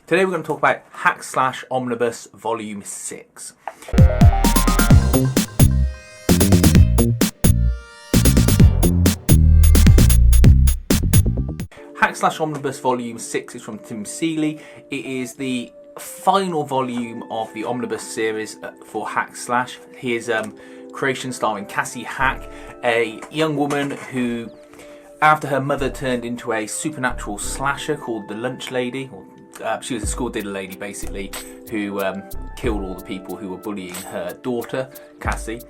Today we're going to talk about Hack Slash Omnibus Volume 6. Hack Slash Omnibus Volume 6 is from Tim Seeley. It is the final volume of the Omnibus series for Hack Slash. His creation starring Cassie Hack, a young woman who, after her mother turned into a supernatural slasher called the Lunch Lady, she was a school dinner lady basically, who killed all the people who were bullying her daughter, Cassie.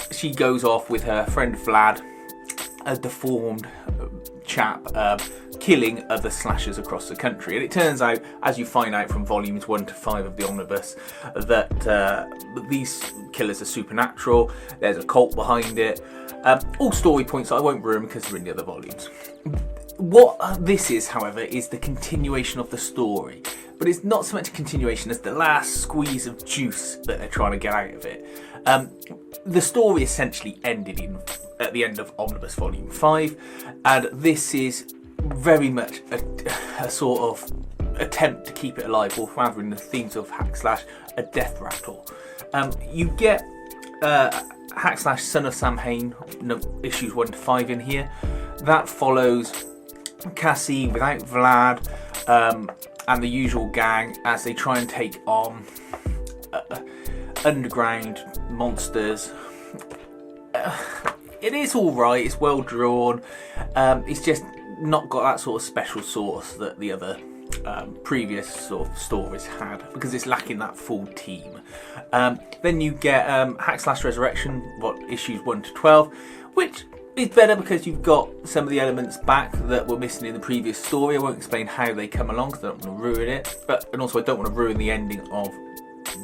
She goes off with her friend Vlad, a deformed chap, killing other slashers across the country. And it turns out, as you find out from volumes 1 to 5 of the Omnibus, that these killers are supernatural. There's a cult behind it. All story points that I won't ruin because they're in the other volumes. What this is, however, is the continuation of the story. But it's not so much a continuation as the last squeeze of juice that they're trying to get out of it. The story essentially ended at the end of Omnibus Volume 5, and this is very much a sort of attempt to keep it alive, or rather in the themes of Hack Slash, a death rattle. You get Hack Slash Son of Samhain, issues 1 to 5 in here. That follows Cassie without Vlad and the usual gang as they try and take on underground monsters. It is alright, it's well drawn, it's just not got that sort of special sauce that the other previous sort of stories had, because it's lacking that full team. Then you get Hack Slash Resurrection, issues 1 to 12, which is better because you've got some of the elements back that were missing in the previous story. I won't explain how they come along because I don't want to ruin it, and also I don't want to ruin the ending of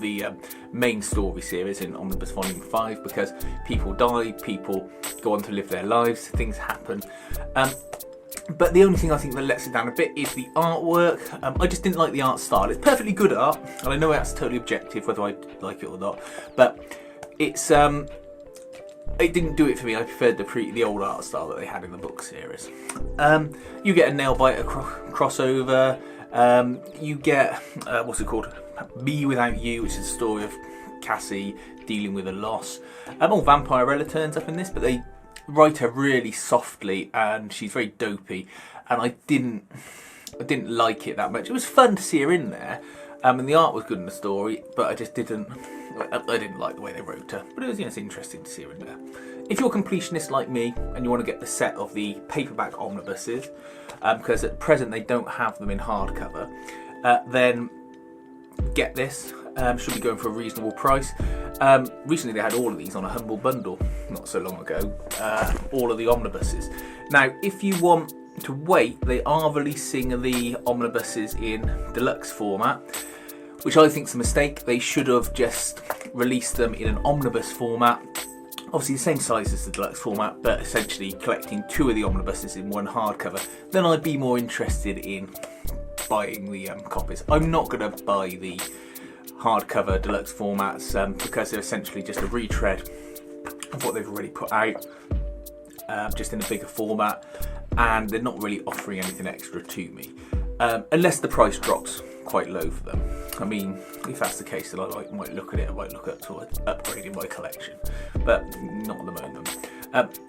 the main story series in Omnibus Volume 5, because people die, people go on to live their lives, things happen. But the only thing I think that lets it down a bit is the artwork. I just didn't like the art style. It's perfectly good art, and I know that's totally objective whether I like it or not, but it's it didn't do it for me. I preferred the old art style that they had in the book series. You get a Nailbiter crossover. You get what's it called? Me Without You, which is a story of Cassie dealing with a loss. Vampirella turns up in this, but they write her really softly, and she's very dopey, and I didn't like it that much. It was fun to see her in there, and the art was good in the story, but I just didn't like the way they wrote her. But it was, it's interesting to see her in there. If you're a completionist like me and you want to get the set of the paperback omnibuses, because at present they don't have them in hardcover, then get this. Should be going for a reasonable price. Recently they had all of these on a humble bundle not so long ago, all of the omnibuses. Now if you want to wait, they are releasing the omnibuses in deluxe format, which I think is a mistake. They should have just released them in an omnibus format, obviously the same size as the deluxe format, but essentially collecting 2 of the omnibuses in one hardcover. Then I'd be more interested in buying the copies. I'm not going to buy the hardcover deluxe formats because they're essentially just a retread of what they've already put out, just in a bigger format, and they're not really offering anything extra to me, unless the price drops quite low for them. I mean, if that's the case, then I might look at it. I might look at sort of upgrading my collection, but not at the moment.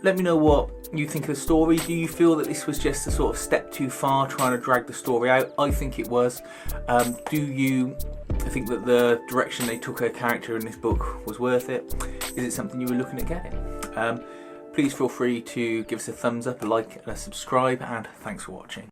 Let me know what you think of the story. Do you feel that this was just a sort of step too far, trying to drag the story out? I think it was. Do you think that the direction they took her character in this book was worth it? Is it something you were looking at getting? Please feel free to give us a thumbs up, a like and a subscribe, and thanks for watching.